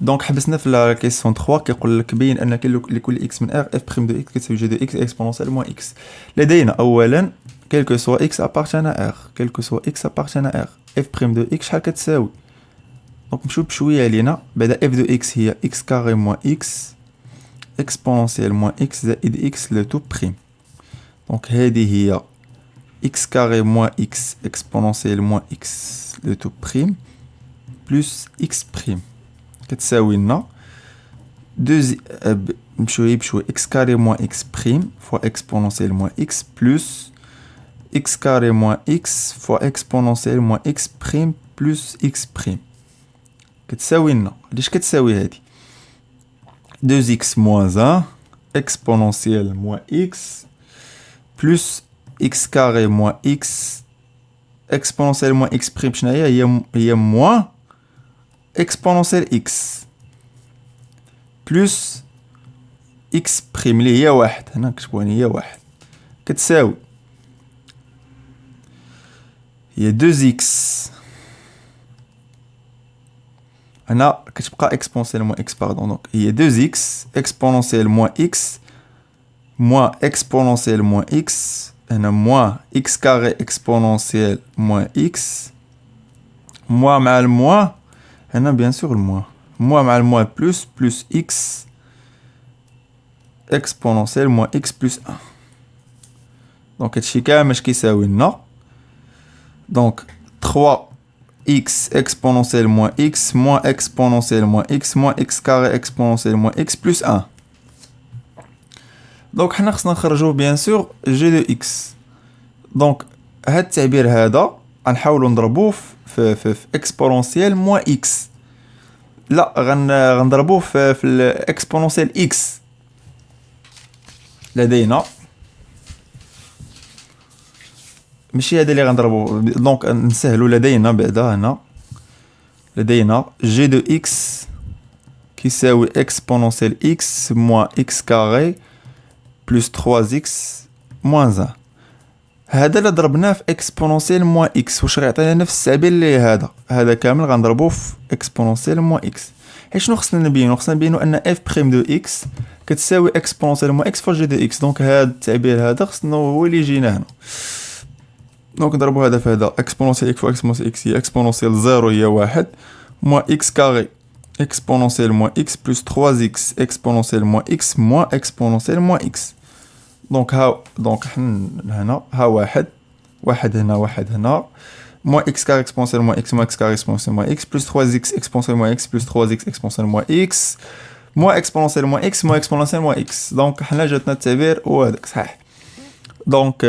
دونك حبسنا في لا كيسيون 3 كيقول لك بين ان لكل اكس من ار اف بريم دو اكس كتساوي جي دو اكس اكسبونونسيال موان اكس. لدينا اولا quel que soit x appartient à r quel que soit x appartient à r f prime de x شحال كتساوي. دونك نمشيو بشويه علينا بعدا f de x هي x carré moins x exponentielle moins x زائد x le tout prime. دونك هذه هي x carré moins x exponentielle moins x le tout prime plus x prime كتساوي لنا نمشيو بشويه x carré moins x prime fois exponentielle moins x plus x carré moins x fois exponentielle moins x prime plus x prime كتساوي لنا علاش كتساوي هادي 2x moins 1 exponentielle moins x plus x carré moins x exponentielle moins x prime شناهي هي moins exponentielle x plus x prime اللي هي واحد هنا نكتبوها هي واحد كتساوي هي 2x هنا كتبقى exponentielle moins x pardon donc هي 2x exponentielle moins x moins exponentielle moins x هنا moins x carré exponentielle moins x moins مع الموان هنا bien sûr الموان moins مع الموان plus x exponentielle moins x plus 1 donc هادشي كامل اش كيساوي لنا donc 3x exponentielle moins x moins exponentielle moins x moins x carré exponentielle moins x plus 1 donc حنا خصنا نخرجو bien sûr g de x donc هاد التعبير هذا غنحاولو نضربوه في exponentielle moins x لا غنضربوه في الاكسبونونسيال x لدينا ماشي هذا اللي غنضربو دونك نسهلو لدينا بعدا هنا لدينا g de x كيساوي exponentielle x moins x carré plus 3x moins 1 هذا اللي ضربناه في exponentielle moins x واش غيعطينا نفس التعبير اللي هذا كامل غنضربوه في exponentielle moins x. حيت شنو خصنا نبينو ان f prime de x كتساوي exponentielle moins x فوا g de x دونك هذا التعبير هذا خصنا هو اللي يجينا هنا دونك نضربو هذا في هذا exponentielle x فوا exponentielle x هي exponentielle 0 هي واحد moins x carré exponentielle moins x plus 3x exponentielle moins x moins exponentielle moins x دونك هنا ها واحد هنا moins x carré exponentielle moins x moins x carré exponentielle moins x plus 3x exponentielle moins x plus 3x exponentielle moins x moins exponentielle moins x moins exponentielle moins x دونك حنا جاتنا التعبير وهذاك صحيح دونك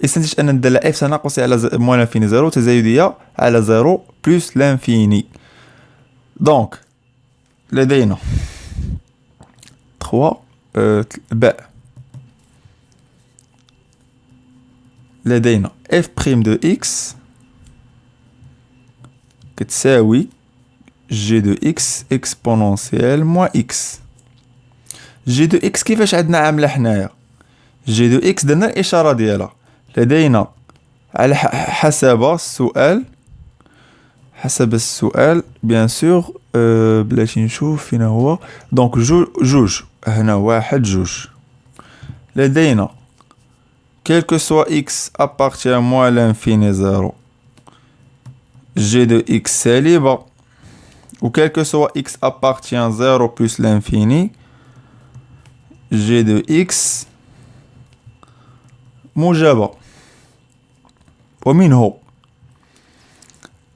استنتج ان الداله f تناقصي على موان لانفيني 0 تزايديه على 0 بلس لانفيني دونك لدينا 3 باء لدينا f prime de x كتساوي g de x exponentielle moins x g de x كيفاش عندنا عاملة حنايا g de x درنا الإشارة ديالها لدينا على حسب السؤال بيان سور بلاتي نشوف فين هو دونك جوج هنا واحد جوج لدينا quel que soit x appartient à moins l'infini 0 g de x سالبة ou quel que soit x appartient à 0 plus l'infini g de x موجبة ومنه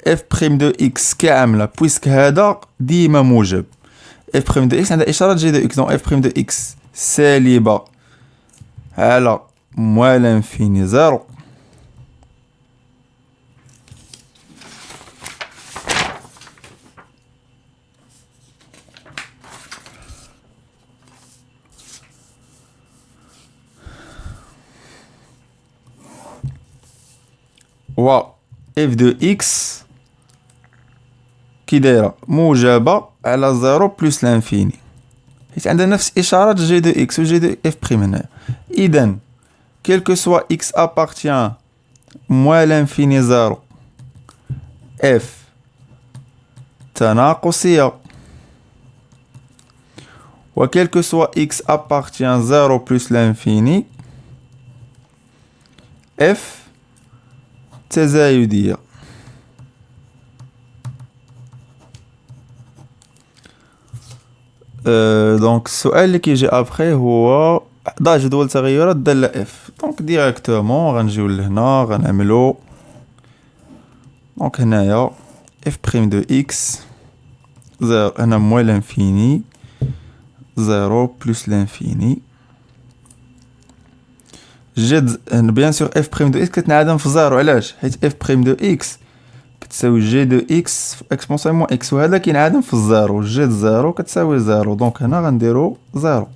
f prime de x كعاملة puisque هذا ديما موجب f prime de x عندها إشارة g de x donc f prime de x سالبة على moins l'infini 0 و f de x كي دايره موجبه على 0 بلس لانفيني حيت عندنا نفس اشاره g de x و g de f prime هنا اذا quel que soit x appartient moins l'infini 0 f تناقصيه و quel que soit x appartient à 0 plus l'infini f تزايدية. دونك السؤال اللي كيجي ابخي هو ضع جدول تغيرات دالة اف. دونك ديريكتومون غنجيو لهنا غنعملو دونك هنايا اف بريم دو اكس زيرو هنا موان لانفيني زيرو بلس لانفيني جد بيان سور اف بريم دو اكس كتنعدم في زيرو. علاش؟ حيت اف بريم دو اكس كتساوي جي دو اكس اكسبونسيال موان اكس وهذا كينعدم في الزيرو. جي د زيرو كتساوي زيرو. دونك هنا غنديرو زيرو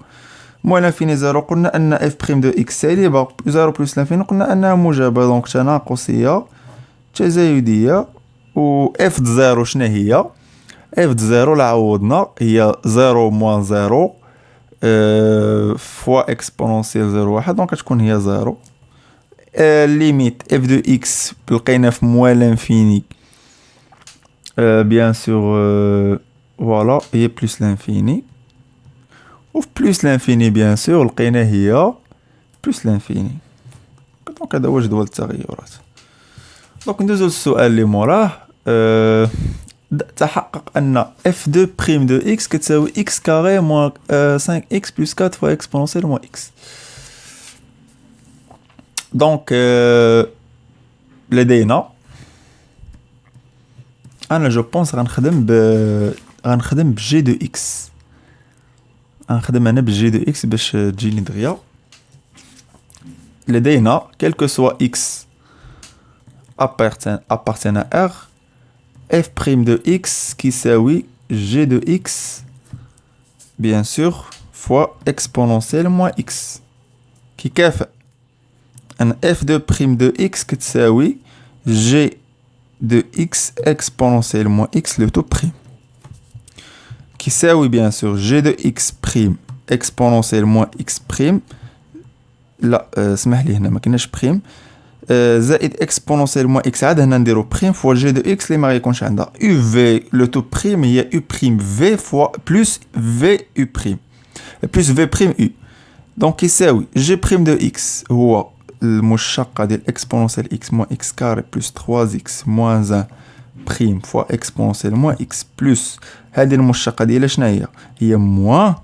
موان لانفيني زيرو. قلنا ان اف بريم دو اكس سالبة زيرو بلس لانفيني قلنا انها موجبة. دونك تناقصية تزايدية. و اف د زيرو شنا هي؟ اف د زيرو لا عوضنا هي زيرو موان زيرو فوا اكسبونونسيال زيرو واحد. دونك كتكون هي زيرو. ليميت اف دو اكس لقينا في موان لانفيني بيان سور فوالا هي بلس لانفيني. و في بلس لانفيني بيان سور لقينا هي بلس لانفيني. دونك هذا هو جدول التغيرات. دونك ندوزو للسؤال اللي موراه. تحقق ان اف دو بريم دو اكس كتساوي اكس كاري موان 5 اكس بلس 4 فوا اكسبونونسيال موان اكس. دونك لدينا انا جو بونس غنخدم بجي دو اكس. غنخدم انا بجي دو اكس باش تجيني دغيا. لدينا quel que soit x appartient à R f prime de x كيساوي g de x bien sûr fois exponentielle moins x كيكافئ ان f de prime de x كتساوي g de x exponentielle moins x le tout prime كيساوي bien sûr g de x prime exponentielle moins x prime. لا اسمح لي هنا ما كايناش بريم زائد اكسبونونسيال موان اكس. عاد هنا نديرو بريم فوا جي دو اكس اللي ما غيكونش عندها يو في لو تو بريم هي يو بريم في فوا بلس في يو بريم بلس في بريم يو. دونك يساوي جي بريم دو اكس هو المشتقة ديال اكسبونونسيال اكس موان اكس كاري بلس 3 اكس موان 1 بريم فوا اكسبونونسيال موان اكس بلس هذه المشتقة ديالها شنو هي موان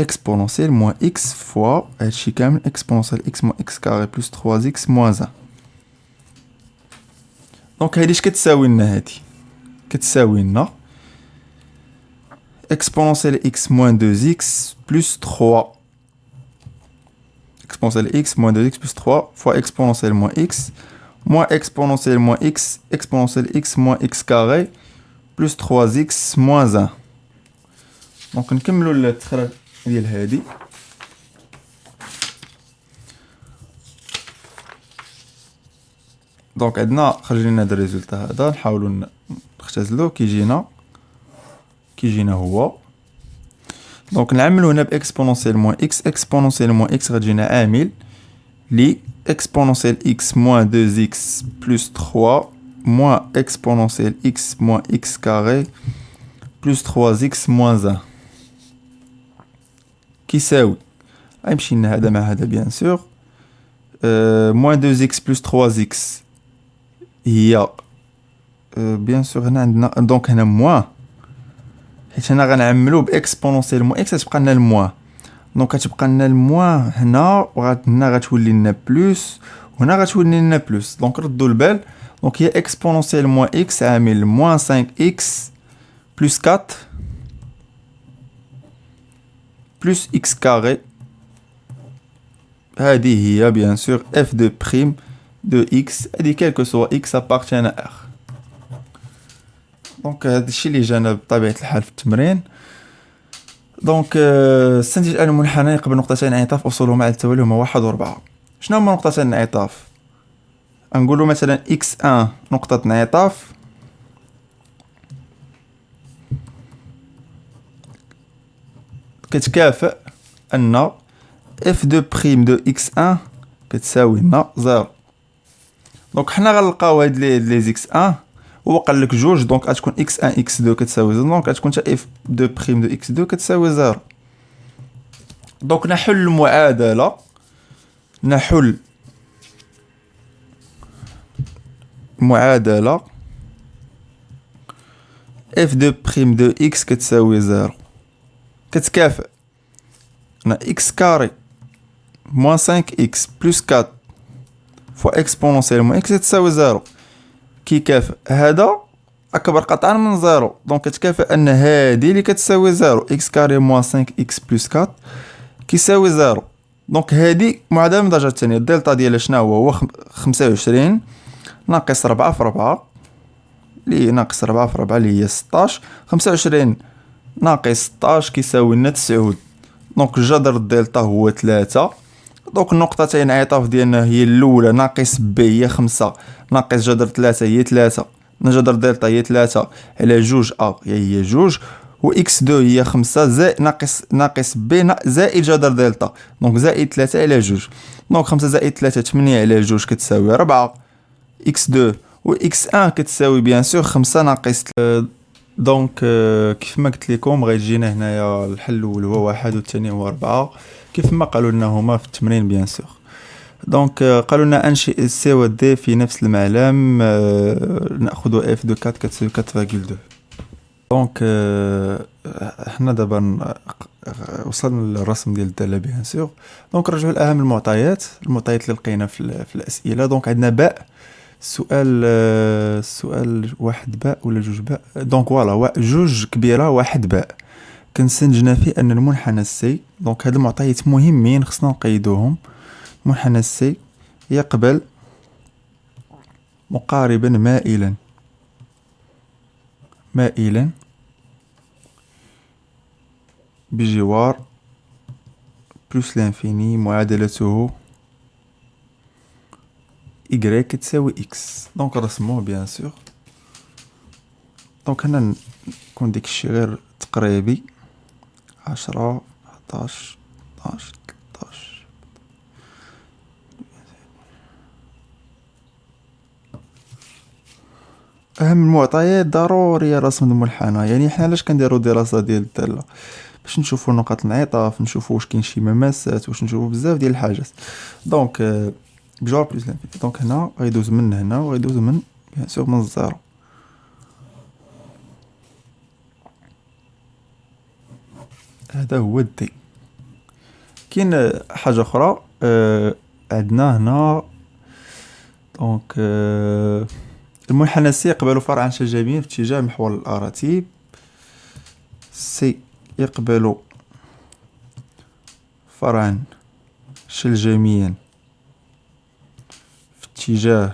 exponentielle moins x fois هادشي كامل exponentielle x moins x carré plus 3x moins 1. دونك هادي اش كتساوي لنا؟ هادي كتساوي لنا exponentielle x moins 2x plus 3 exponentielle x moins 2x plus 3 fois exponentielle moins x moins exponentielle moins x exponentielle x moins x carré plus 3x moins 1. دونك نكملو التخرج ديال هادي. دونك عندنا خرج لنا هذا الريزولتا هذا نحاولوا نختزلوه كيجينا هو. دونك نعملو هنا باكسبونونسيال موان اكس. اكسبونونسيال موان اكس غتجينا عامل لي اكسبونونسيال اكس موان 2 اكس بلس 3 موان اكسبونونسيال اكس موان اكس كاري بلس 3 اكس موان 1 كيساوي غيمشي لنا هذا مع هذا بيان سور موان 2 اكس بلس 3 اكس هي بيان سور هنا عندنا دونك هنا موان حيت هنا غنعملو باكسبونونسيال موان اكس غتبقى لنا الموان. دونك غتبقى لنا الموان هنا هنا غتولي لنا بلس وهنا غتولي لنا بلس. دونك ردوا البال. دونك هي اكسبونونسيال موان اكس عامل موان 5 اكس بلس 4 plus x carré. هذه هي bien sûr f de prime de x. هذه quel que soit x appartient à R. دونك هذا الشيء اللي جانا بطبيعة الحال في التمرين. دونك استنتج الآن المنحنى قبل نقطتين انعطاف أصولهما على التوالي هما 1 و 4. شنو هما نقطتين الانعطاف؟ نقولوا مثلا x1 نقطة انعطاف كتكافئ ان اف دو بريم دو اكس 1 كتساوي لنا 0. دونك حنا غنلقاو هاد لي زيكس 1 هو قال لك جوج. دونك غتكون اكس 1 اكس 2 كتساوي 0. دونك غتكون حتى اف دو بريم دو اكس 2 كتساوي 0. دونك نحل المعادلة، نحل معادلة اف دو بريم دو اكس كتساوي زيرو، كتكافئ هنا اكس كاري موان 5 اكس بلس 4 فوا اكسبونونسيال موان اكس تساوي زيرو، كيكافئ هذا اكبر قطعا من زيرو. دونك كتكافئ ان هادي اللي كتساوي زيرو اكس كاري موان 5 اكس بلس 4 كيساوي زيرو. دونك هادي معادلة من الدرجة الثانية. الدلتا ديالها شنو هو 25 ناقص 4 في 4 اللي ناقص 4 في 4 اللي هي 16. 25 ناقص 16 كيساوي لنا 9. دونك جذر الدلتا هو 3. دونك النقطتين عطاف ديالنا هي الاولى ناقص بي هي 5 ناقص جذر 3 هي 3 جذر دلتا هي 3 على جوج هي 2 و اكس 2 هي 5 زائد ناقص بي زائد جذر دلتا. دونك زائد 3 على جوج. دونك 5 زائد 3 8 على جوج كتساوي 4. اكس 2 و اكس 1 كتساوي بيان سور 5 ناقص. دونك كيف ما قلت لكم غيجينا هنايا الحل الاول هو 1 والثاني هو 4 كيف ما قالوا لنا هما في التمرين بيان سور. دونك قالوا لنا انشئ سي و دي في نفس المعلم، ناخذ اف دو 4 كتساوي 4.2. دونك حنا دابا وصلنا للرسم ديال الداله بيان سور. دونك نرجعوا لاهم المعطيات اللي لقينا في الاسئله. دونك عندنا باء السؤال واحد باء ولا جوج باء. دونك فوالا جوج كبيره واحد باء كنستنتجنا فيه ان المنحنى السي. دونك هاد المعطيات مهمين خصنا نقيدوهم. منحنى السي يقبل مقاربا مائلا بجوار بلس لانفيني معادلته y تساوي x. دونك رسموه بيان سور. دونك هنا نكون داكشي غير تقريبي 10 11 12 13. اهم المعطيات ضروري رسم المنحنى. يعني حنا علاش كنديرو دراسه ديال الداله؟ باش نشوفوا نقاط الانعطاف، نشوفوا واش كاين شي مماسات، واش نشوفوا بزاف ديال الحاجات. دونك بجوار بلس لانفيني. دونك هنا غيدوز من هنا وغيدوز من بيان سور من الزيرو. هذا هو الدي. كاين حاجه اخرى عندنا هنا. دونك المنحنى سي يقبل فرعا شجابيا في اتجاه محور الاراتيب. سي يقبل فرعا شلجميا في اتجاه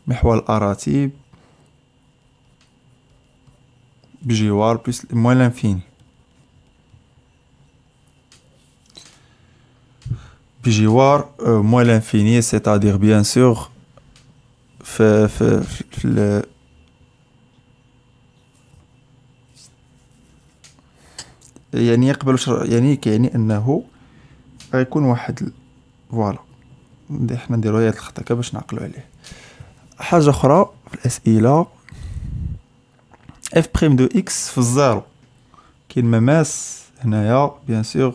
محور الاراتيب بجوار بلس موان لانفيني. بجوار موان لانفيني سيتادير بيان سور في يعني يقبل يعني انه غيكون واحد فوالا. حنا نديرو هاد الخطا باش نعقلوا عليه. حاجه اخرى في الاسئله اف بريم دو اكس في الزيرو كاين مماس هنايا بيان سور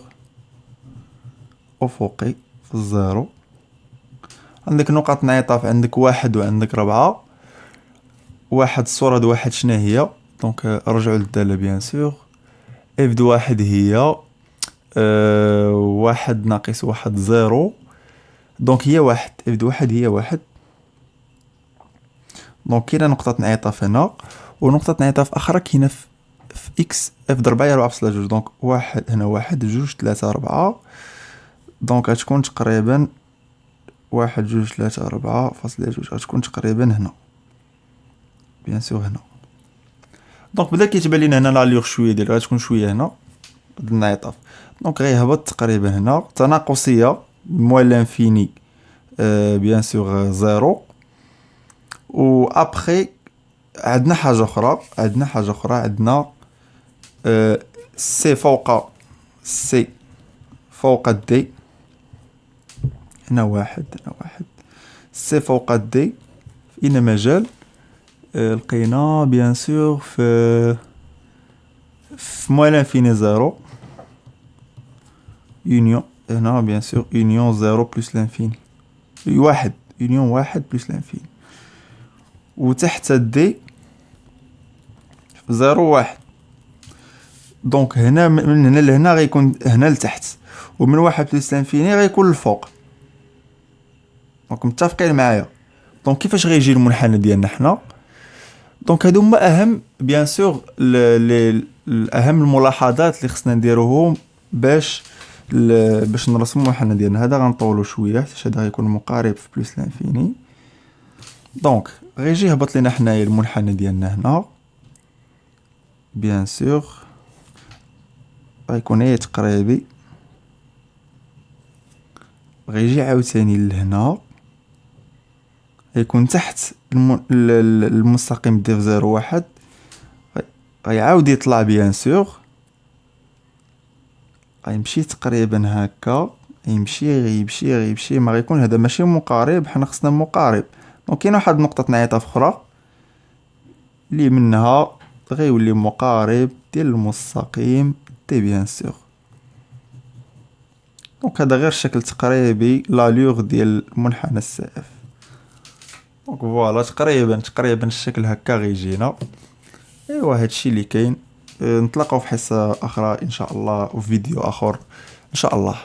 افقي في الزيرو. عندك نقط انعطاف، عندك واحد وعندك 4. واحد الصورة د واحد شنو هي؟ دونك رجعوا للدالة بيان سور. اف دو واحد هي واحد ناقص واحد زيرو. دونك هي واحد. اف دو واحد هي واحد. دونك كاينة نقطة انعطاف هنا ونقطة انعطاف أخرى كاينة في اكس اف ضربة هي 4.2. دونك واحد هنا واحد جوج 3 4. دونك غتكون تقريبا واحد جوج 3 4.2 غتكون تقريبا هنا بيان سور هنا. دونك بدا كيتبان لينا هنا لاليغ شويه ديال غتكون شويه هنا الانعطاف. دونك غيهبط تقريبا هنا تناقصيه موال لانفيني بيان سور زيرو. و ابخي عندنا حاجه اخرى عندنا سي فوق الدي. هنا واحد سي فوق الدي في اين مجال لقينا بيان سور في موال لانفيني زيرو. يونيون هنا بيان سور يونيون زيرو بلس لانفيني واحد يونيون واحد بلس لانفيني. وتحت دي زيرو واحد. دونك هنا من هنا لهنا غيكون هنا لتحت، ومن واحد بلس لانفيني غيكون الفوق. دونك متفقين معايا؟ دونك كيفاش غيجي المنحنى ديالنا حنا؟ دونك هادو هما اهم بيان سور الاهم الملاحظات اللي خصنا نديروهم باش نرسمو المنحنى ديالنا. هذا غنطولو شويه حيت هذا غيكون مقارب في بلس لانفيني. دونك غيجي يهبط لينا حنايا المنحنى ديالنا هنا بيان سور غيكون ايه تقريبي، غيجي عاوتاني لهنا غيكون تحت المستقيم ديال زيرو واحد، غيعاود يطلع بيان سور، غيمشي تقريبا هكا، غيمشي ما غيكون هذا ماشي مقارب، حنا خصنا مقارب. دونك كاين واحد النقطة انعطاف اخرى اللي منها غيولي مقارب ديال المستقيم دي بيان سور. دونك هذا غير شكل تقريبي لالوغ ديال منحنى السقف. دونك فوالا تقريبا الشكل هكا غيجينا. ايوا هادشي اللي كاين. نتلاقاو في حصة اخرى ان شاء الله وفي فيديو اخر ان شاء الله.